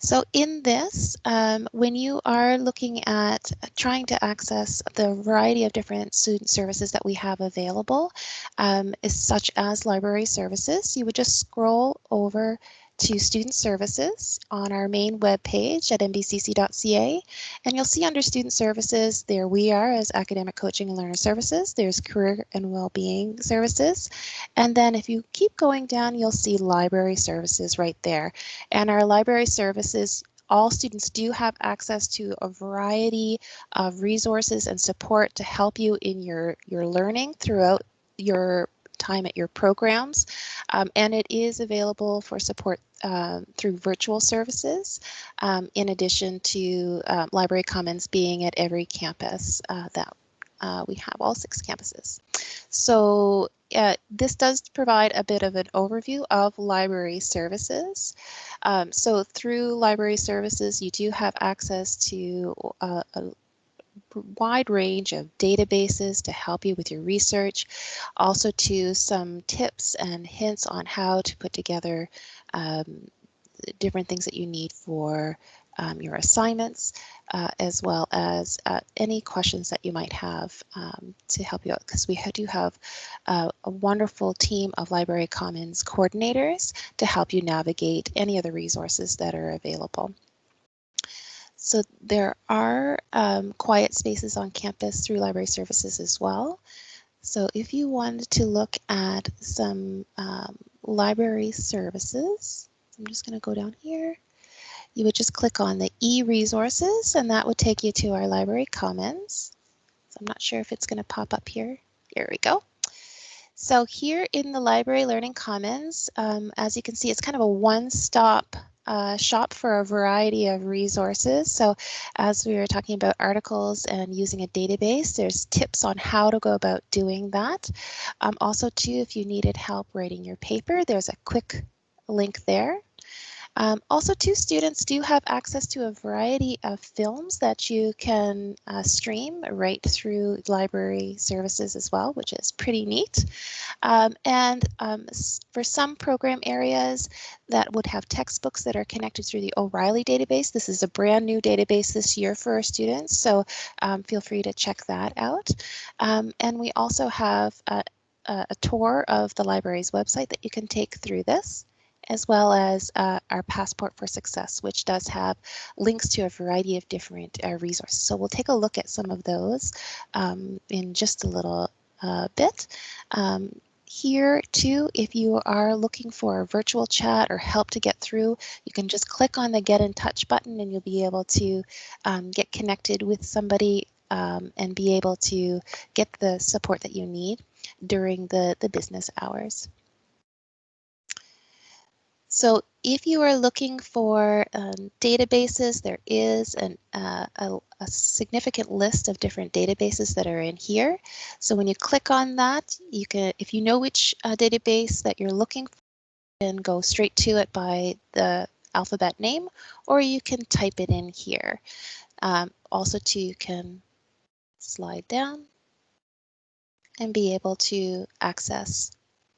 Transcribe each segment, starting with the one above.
So in this, when you are looking at trying to access the variety of different student services that we have available, such as library services, you would just scroll over to Student Services on our main web page at nbcc.ca, and you'll see under Student Services, there we are as Academic Coaching and Learner Services. There's Career and Wellbeing Services, and then if you keep going down, you'll see Library Services right there. And our library services, all students do have access to a variety of resources and support to help you in your learning throughout your time at your programs, and it is available for support through virtual services, in addition to Library Commons being at every campus that we have, all 6 campuses. So this does provide a bit of an overview of library services. So through library services, you do have access to a wide range of databases to help you with your research, also to some tips and hints on how to put together different things that you need for your assignments, as well as any questions that you might have to help you out, because we do have a wonderful team of Library Commons coordinators to help you navigate any of the resources that are available. So there are quiet spaces on campus through library services as well. So if you wanted to look at some library services, I'm just going to go down here. You would just click on the e-resources, and that would take you to our Library Commons. So I'm not sure if it's going to pop up here. Here we go. So here in the Library Learning Commons, as you can see, it's kind of a one-stop shop for a variety of resources. So as we were talking about articles and using a database, there's tips on how to go about doing that. Also too, if you needed help writing your paper, there's a quick link there. Also too, students do have access to a variety of films that you can stream right through library services as well, which is pretty neat. For some program areas that would have textbooks that are connected through the O'Reilly database, this is a brand new database this year for our students, so feel free to check that out. And we also have a tour of the library's website that you can take through this, as well as our Passport for Success, which does have links to a variety of different resources. So we'll take a look at some of those in just a little bit. Here too, if you are looking for a virtual chat or help to get through, you can just click on the Get in Touch button and you'll be able to get connected with somebody and be able to get the support that you need during the business hours. So if you are looking for databases, there is a significant list of different databases that are in here. So when you click on that, you can, if you know which database that you're looking for, you can go straight to it by the alphabet name, or you can type it in here. Also too, you can slide down and be able to access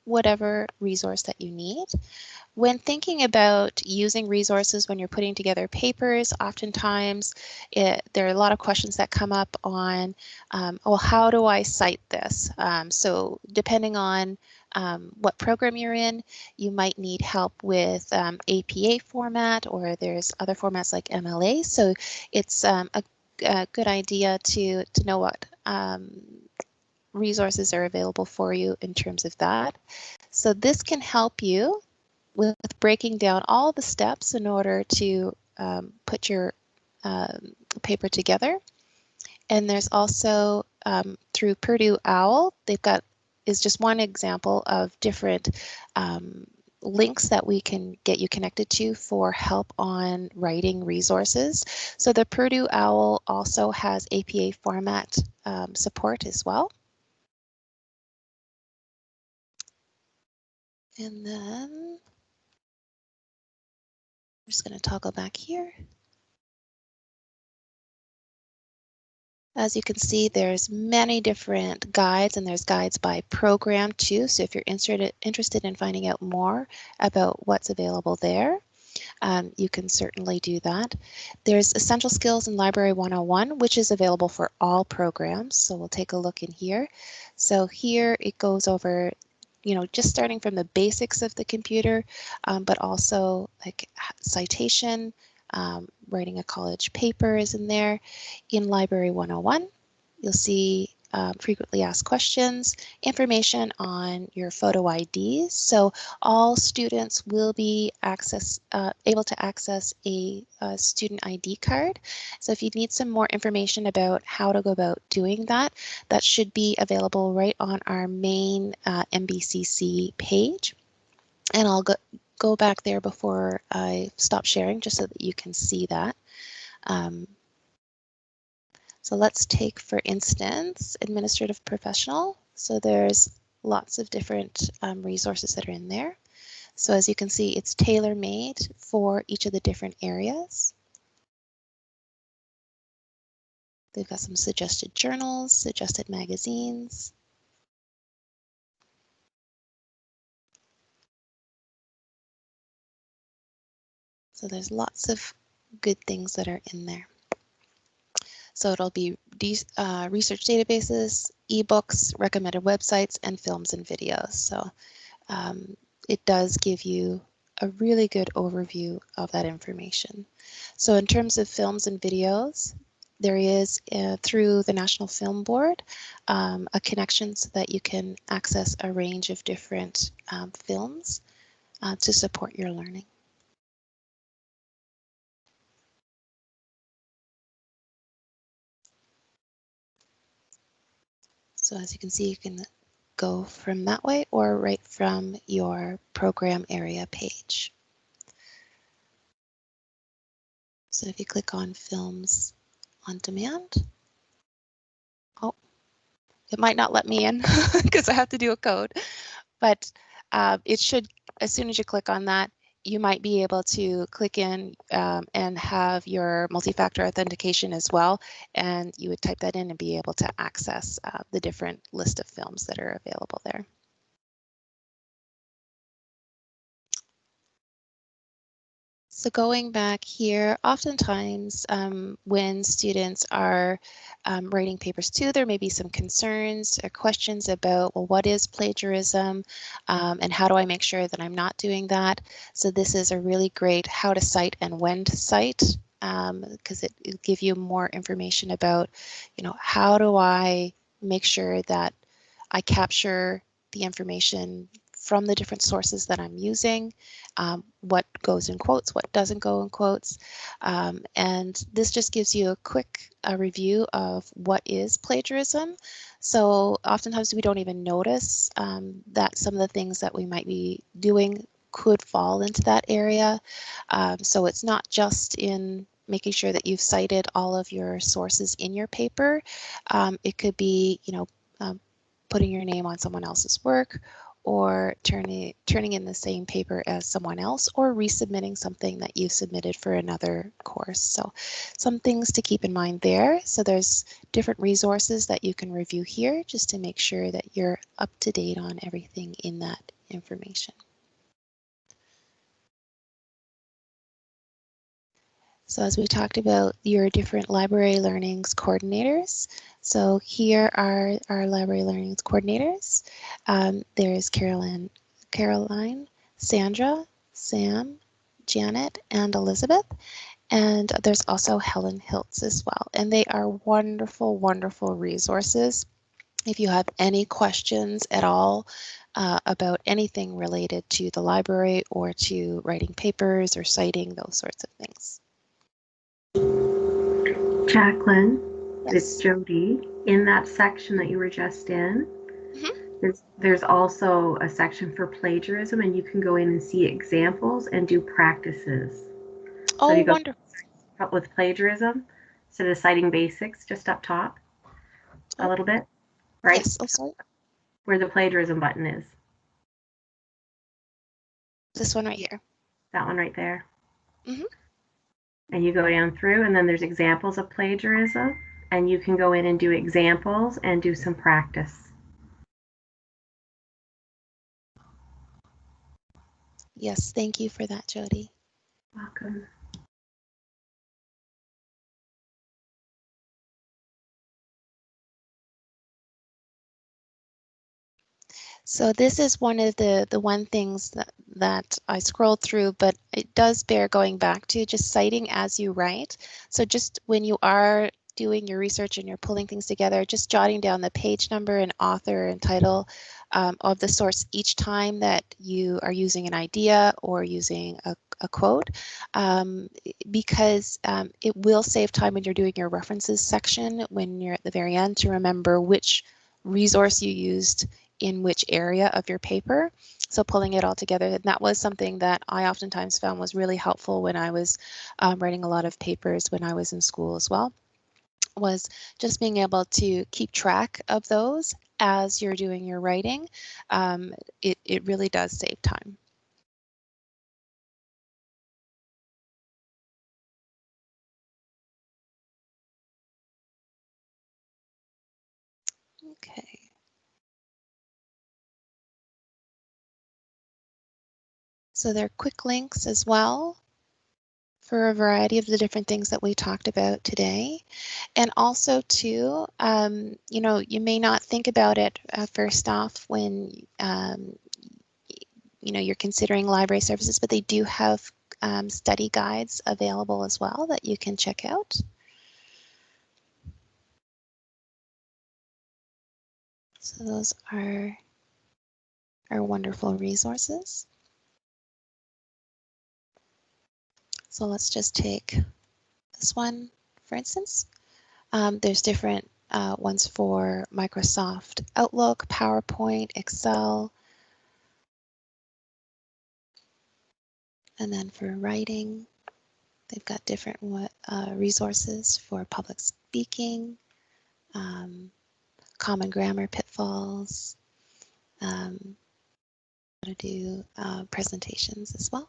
whatever resource that you need. When thinking about using resources when you're putting together papers, oftentimes there are a lot of questions that come up on, well, how do I cite this? So depending on what program you're in, you might need help with APA format, or there's other formats like MLA. So it's a good idea to know what resources are available for you in terms of that. So this can help you with breaking down all the steps in order to put your paper together. And there's also through Purdue OWL, they've got is just one example of different links that we can get you connected to for help on writing resources. So the Purdue OWL also has APA format support as well. And then I'm just going to toggle back here. As you can see, there's many different guides, and there's guides by program too. So if you're interested in finding out more about what's available there. you can certainly do that. There's Essential Skills in Library 101, which is available for all programs. So we'll take a look in here. So here it goes over, just starting from the basics of the computer, but also like citation, writing a college paper is in there. In Library 101, you'll see frequently asked questions, information on your photo IDs. So all students will be able to access a student ID card. So if you need some more information about how to go about doing that, that should be available right on our main MBCC page. And I'll go back there before I stop sharing just so that you can see that. So let's take, for instance, administrative professional. So there's lots of different resources that are in there. So as you can see, it's tailor-made for each of the different areas. They've got some suggested journals, suggested magazines. So there's lots of good things that are in there. So it'll be research databases, ebooks, recommended websites, and films and videos. So it does give you a really good overview of that information. So in terms of films and videos, there is, through the National Film Board, a connection so that you can access a range of different films to support your learning. So as you can see, you can go from that way or right from your program area page. So if you click on Films on Demand, oh, it might not let me in because I have to do a code, but it should, as soon as you click on that, you might be able to click in and have your multi-factor authentication as well, and you would type that in and be able to access the different list of films that are available there. So going back here, oftentimes when students are writing papers too, there may be some concerns or questions about, well, what is plagiarism and how do I make sure that I'm not doing that? So this is a really great how to cite and when to cite, because it'll give you more information about, how do I make sure that I capture the information from the different sources that I'm using, what goes in quotes, what doesn't go in quotes. And this just gives you a quick review of what is plagiarism. So oftentimes we don't even notice that some of the things that we might be doing could fall into that area. So it's not just in making sure that you've cited all of your sources in your paper. It could be, putting your name on someone else's work, or turning in the same paper as someone else, or resubmitting something that you submitted for another course. So some things to keep in mind there. So there's different resources that you can review here just to make sure that you're up to date on everything in that information. So as we talked about your different library learnings coordinators, so here are our library learnings coordinators. There's Caroline, Sandra, Sam, Janet, and Elizabeth. And there's also Helen Hiltz as well. And they are wonderful, wonderful resources. If you have any questions at all about anything related to the library or to writing papers or citing, those sorts of things. Jacqueline, Yes. it's Jody. In that section that you were just in, there's also a section for plagiarism, and you can go in and see examples and do practices. Oh, so you go wonderful. With plagiarism, so the citing basics just up top a little bit, right? Yes, oh, sorry. Where the plagiarism button is. This one right here. That one right there. Mm-hmm. And you go down through, and then there's examples of plagiarism, and you can go in and do examples and do some practice. Yes, thank you for that, Jody. Welcome. So this is one of the one things that I scrolled through, but it does bear going back to just citing as you write. So just when you are doing your research and you're pulling things together, just jotting down the page number and author and title of the source each time that you are using an idea or using a quote, because it will save time when you're doing your references section when you're at the very end to remember which resource you used in which area of your paper. So pulling it all together, and that was something that I oftentimes found was really helpful when I was writing a lot of papers when I was in school as well, was just being able to keep track of those as you're doing your writing. It really does save time. Okay. So there are quick links as well for a variety of the different things that we talked about today. And also too, you know, you may not think about it first off when, you know, you're considering library services, but they do have study guides available as well that you can check out. So those are wonderful resources. So let's just take this one, for instance. There's different ones for Microsoft Outlook, PowerPoint, Excel, and then for writing, they've got different resources for public speaking, common grammar pitfalls, how to do presentations as well.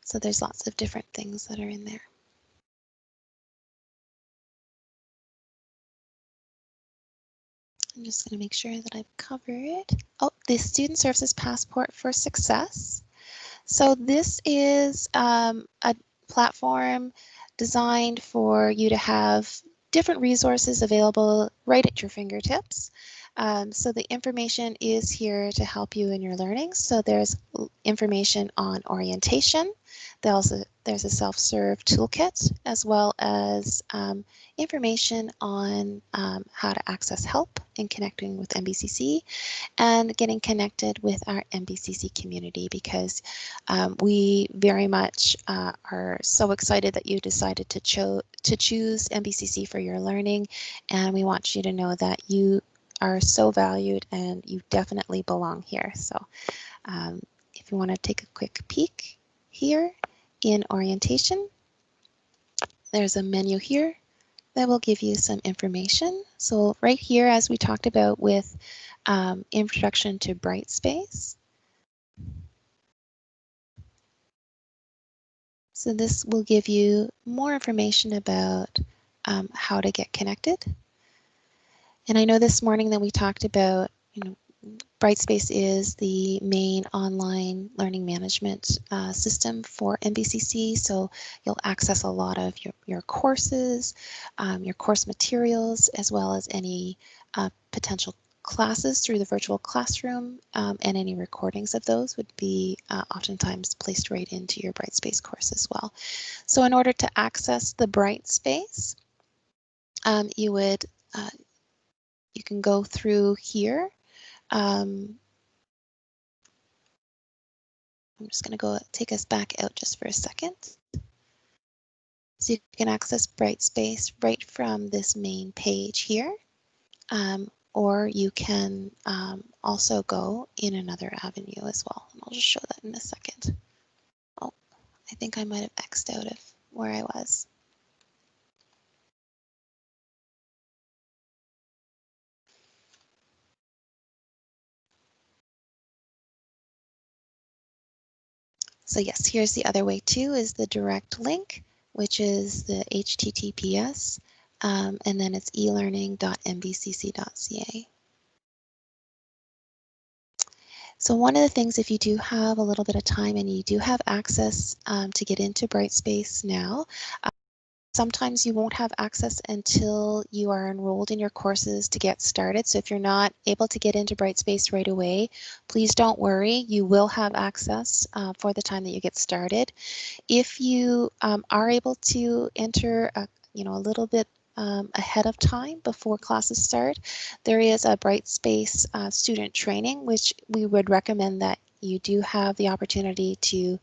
So there's lots of different things that are in there. I'm just going to make sure that I've covered. Oh, the Student Services Passport for Success. So this is a platform designed for you to have different resources available right at your fingertips. So the information is here to help you in your learning. So there's information on orientation. There's a self-serve toolkit, as well as information on how to access help in connecting with MBCC and getting connected with our MBCC community, because we very much are so excited that you decided to choose MBCC for your learning, and we want you to know that you are so valued and you definitely belong here. So if you want to take a quick peek here in orientation, there's a menu here that will give you some information. So right here, as we talked about with introduction to Brightspace. So this will give you more information about how to get connected. And I know this morning that we talked about, you know, Brightspace is the main online learning management system for MBCC. So you'll access a lot of your courses, your course materials, as well as any potential classes through the virtual classroom, and any recordings of those would be oftentimes placed right into your Brightspace course as well. So in order to access the Brightspace, you would you can go through here. I'm just going to go take us back out just for a second. So you can access Brightspace right from this main page here, or you can also go in another avenue as well. And I'll just show that in a second. Oh, I think I might have X'd out of where I was. So yes, here's the other way too, is the direct link, which is the HTTPS, and then it's elearning.mbcc.ca. So one of the things, if you do have a little bit of time and you do have access to get into Brightspace now, sometimes you won't have access until you are enrolled in your courses to get started. So if you're not able to get into Brightspace right away, please don't worry. You will have access for the time that you get started. If you are able to enter a little bit ahead of time before classes start, there is a Brightspace student training, which we would recommend that you do have the opportunity to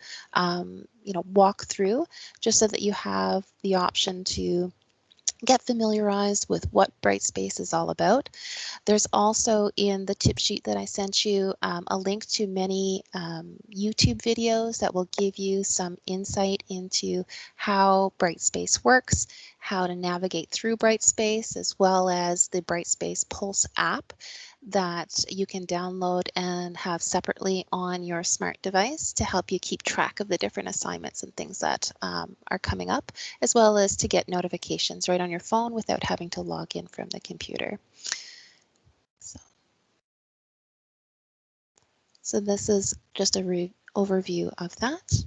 walk through, just so that you have the option to get familiarized with what Brightspace is all about. There's also in the tip sheet that I sent you a link to many YouTube videos that will give you some insight into how Brightspace works, how to navigate through Brightspace, as well as the Brightspace Pulse app that you can download and have separately on your smart device to help you keep track of the different assignments and things that are coming up, as well as to get notifications right on your phone without having to log in from the computer. So this is just a overview of that.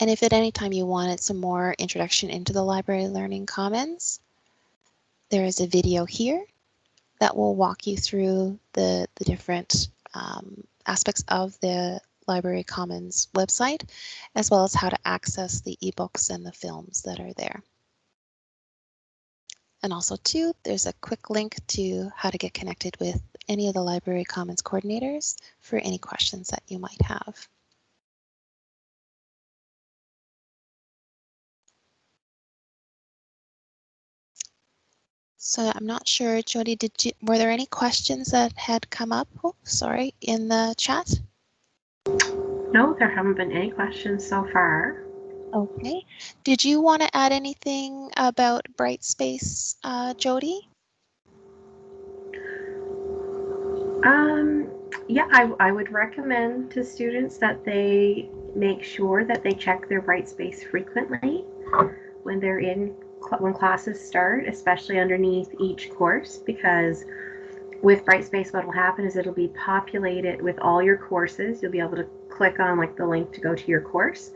And if at any time you wanted some more introduction into the Library Learning Commons, there is a video here that will walk you through the different aspects of the Library Commons website, as well as how to access the ebooks and the films that are there. And also too, there's a quick link to how to get connected with any of the Library Commons coordinators for any questions that you might have. So I'm not sure, Jody, were there any questions that had come up? Oh, sorry, in the chat? No, there haven't been any questions so far. Okay. Did you want to add anything about Brightspace, Jody? Yeah, I would recommend to students that they make sure that they check their Brightspace frequently when they're when classes start, especially underneath each course, because with Brightspace, what will happen is it'll be populated with all your courses. You'll be able to click on like the link to go to your course,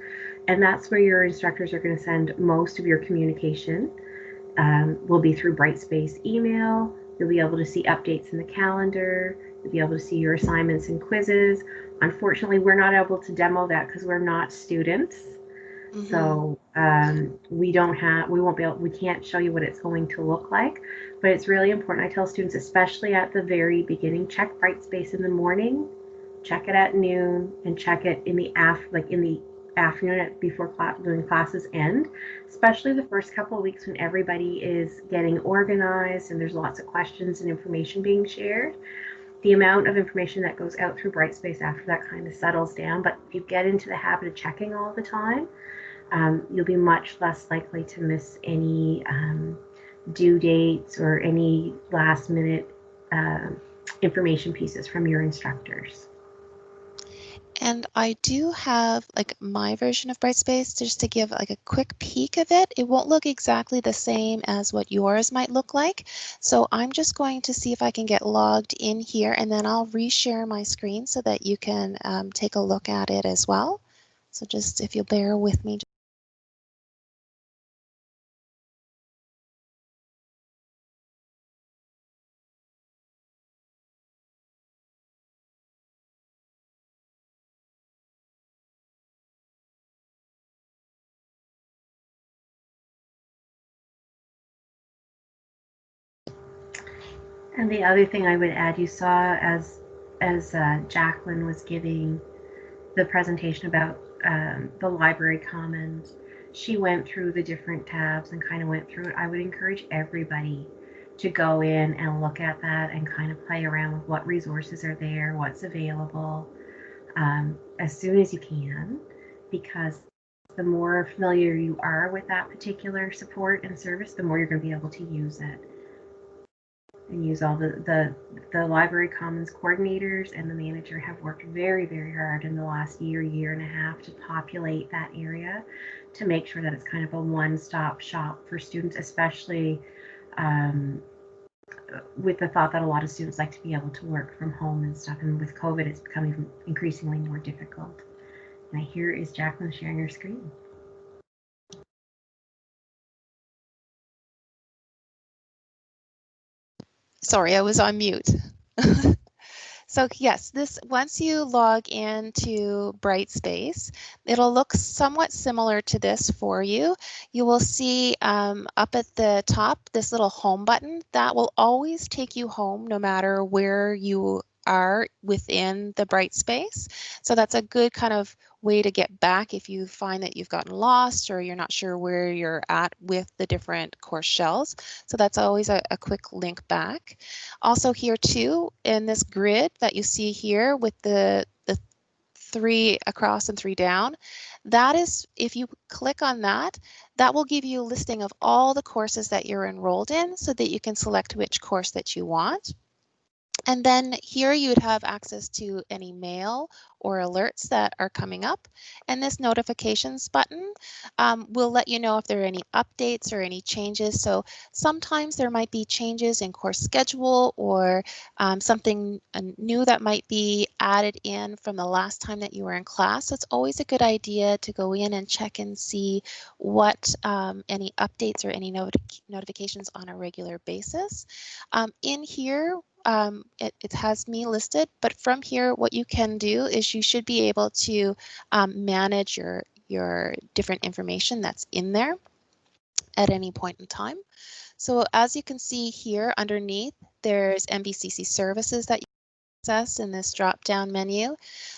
and that's where your instructors are going to send most of your communication. Will be through Brightspace email. You'll be able to see updates in the calendar. You'll be able to see your assignments and quizzes. Unfortunately, we're not able to demo that because we're not students. Mm-hmm. So we can't show you what it's going to look like, but it's really important. I tell students, especially at the very beginning, check Brightspace in the morning, check it at noon, and check it in the afternoon before when classes end, especially the first couple of weeks when everybody is getting organized and there's lots of questions and information being shared. The amount of information that goes out through Brightspace after that kind of settles down, but if you get into the habit of checking all the time, you'll be much less likely to miss any due dates or any last minute information pieces from your instructors. And I do have like my version of Brightspace just to give like a quick peek of it. It won't look exactly the same as what yours might look like. So I'm just going to see if I can get logged in here, and then I'll reshare my screen so that you can take a look at it as well. So just if you'll bear with me. And the other thing I would add, you saw as Jacqueline was giving the presentation about the Library Commons, she went through the different tabs and kind of went through it. I would encourage everybody to go in and look at that and kind of play around with what resources are there, what's available, as soon as you can, because the more familiar you are with that particular support and service, the more you're going to be able to use it. And use all the Library Commons coordinators and the manager have worked very, very hard in the last year and a half to populate that area to make sure that it's kind of a one-stop shop for students, especially with the thought that a lot of students like to be able to work from home and stuff. And with COVID, it's becoming increasingly more difficult. And here is Jacqueline sharing her screen. Sorry, I was on mute. So yes, this once you log into Brightspace, it'll look somewhat similar to this for you. You will see up at the top this little home button that will always take you home no matter where you are within the Brightspace. So that's a good kind of way to get back if you find that you've gotten lost or you're not sure where you're at with the different course shells. So that's always a quick link back. Also here too, in this grid that you see here with the 3 across and 3 down, that is, if you click on that, that will give you a listing of all the courses that you're enrolled in so that you can select which course that you want. And then here you would have access to any mail or alerts that are coming up. And this notifications button will let you know if there are any updates or any changes. So sometimes there might be changes in course schedule or something new that might be added in from the last time that you were in class. So it's always a good idea to go in and check and see what any updates or any notifications on a regular basis. In here, it has me listed, but from here, what you can do is you should be able to manage your different information that's in there at any point in time. So as you can see here underneath, there's MBCC services that access in this drop-down menu.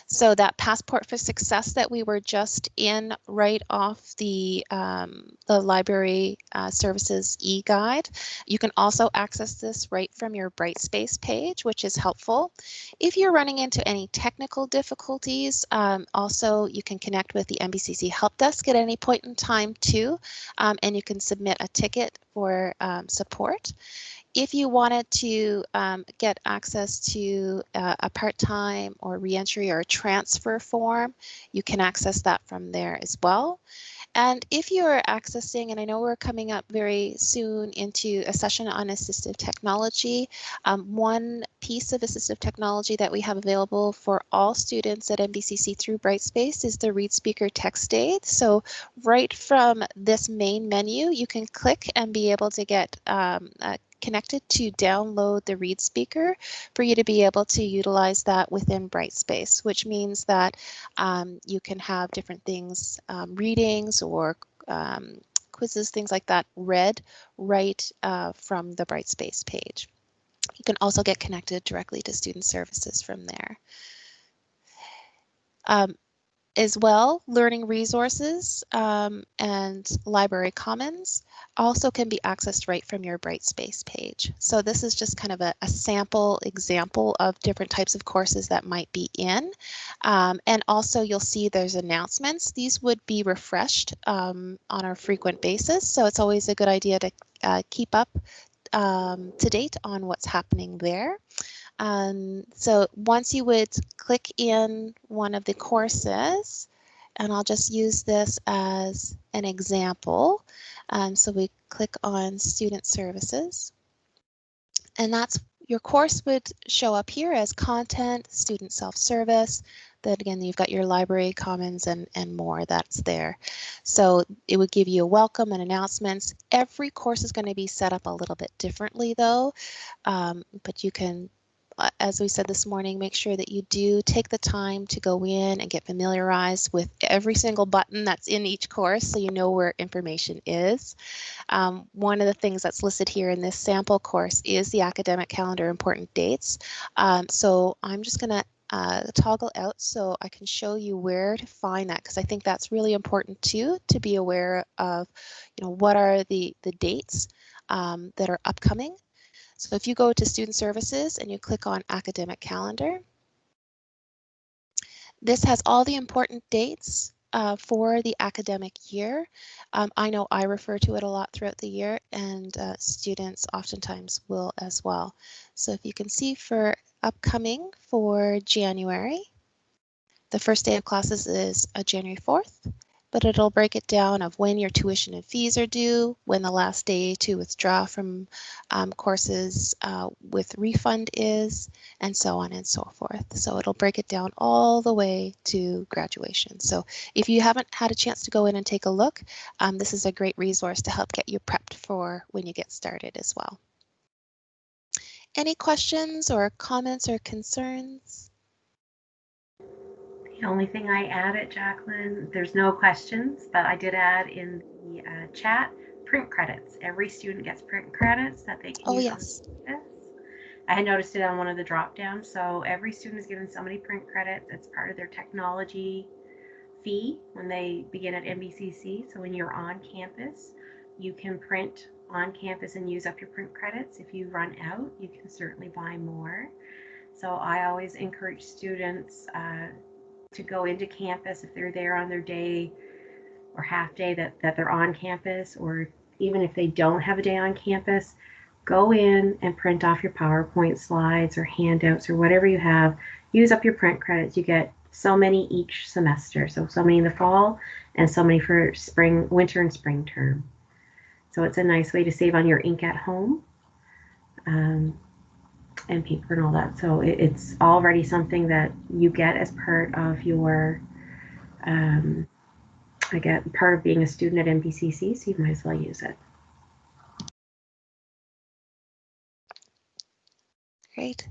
So that Passport for Success that we were just in right off the library services e-guide. You can also access this right from your Brightspace page, which is helpful. If you're running into any technical difficulties, also you can connect with the MBCC help desk at any point in time too, and you can submit a ticket for support. If you wanted to get access to a part-time or reentry or transfer form, you can access that from there as well. And if you are accessing, and I know we're coming up very soon into a session on assistive technology, one piece of assistive technology that we have available for all students at MBCC through Brightspace is the Read Speaker Text Aid. So right from this main menu, you can click and be able to get connected to download the Read Speaker for you to be able to utilize that within Brightspace, which means that you can have different things, readings or quizzes, things like that, read right from the Brightspace page. You can also get connected directly to student services from there. As well, learning resources and library commons also can be accessed right from your Brightspace page. So this is just kind of a sample example of different types of courses that might be in. And also you'll see there's announcements. These would be refreshed on a frequent basis. So it's always a good idea to keep up to date on what's happening there. So once you would click in one of the courses, and I'll just use this as an example. So we click on Student Services, and that's your course would show up here as content, student self-service. Then again, you've got your library commons and more that's there. So it would give you a welcome and announcements. Every course is going to be set up a little bit differently though, but you can, as we said this morning, make sure that you do take the time to go in and get familiarized with every single button that's in each course so you know where information is. One of the things that's listed here in this sample course is the academic calendar important dates. So I'm just going to toggle out so I can show you where to find that, because I think that's really important too, to be aware of, what are the dates that are upcoming. So if you go to Student Services and you click on Academic Calendar, this has all the important dates for the academic year. I know I refer to it a lot throughout the year, and students oftentimes will as well. So if you can see for upcoming for January, the first day of classes is January 4th, but it'll break it down of when your tuition and fees are due, when the last day to withdraw from courses with refund is, and so on and so forth. So it'll break it down all the way to graduation. So if you haven't had a chance to go in and take a look, this is a great resource to help get you prepped for when you get started as well. Any questions or comments or concerns? The only thing I added, Jacqueline, there's no questions, but I did add in the chat print credits. Every student gets print credits that they can Oh, use on yes. campus. I had noticed it on one of the drop downs. So every student is given so many print credits. It's part of their technology fee when they begin at MBCC. So when you're on campus, you can print on campus and use up your print credits. If you run out, you can certainly buy more. So I always encourage students to go into campus if they're there on their day or half day that they're on campus, or even if they don't have a day on campus, go in and print off your PowerPoint slides or handouts or whatever you have. Use up your print credits. You get so many each semester, so many in the fall and so many for spring, winter and spring term. So it's a nice way to save on your ink at home and paper and all that. So it's already something that you get as part of your I get part of being a student at MPCC, so you might as well use it. Great.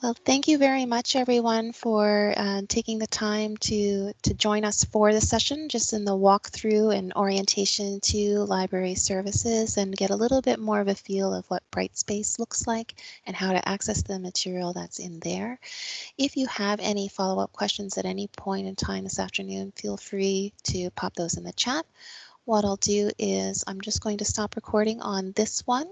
Well, thank you very much, everyone, for taking the time to join us for the session, just in the walkthrough and orientation to library services, and get a little bit more of a feel of what Brightspace looks like and how to access the material that's in there. If you have any follow-up questions at any point in time this afternoon, feel free to pop those in the chat. What I'll do is I'm just going to stop recording on this one.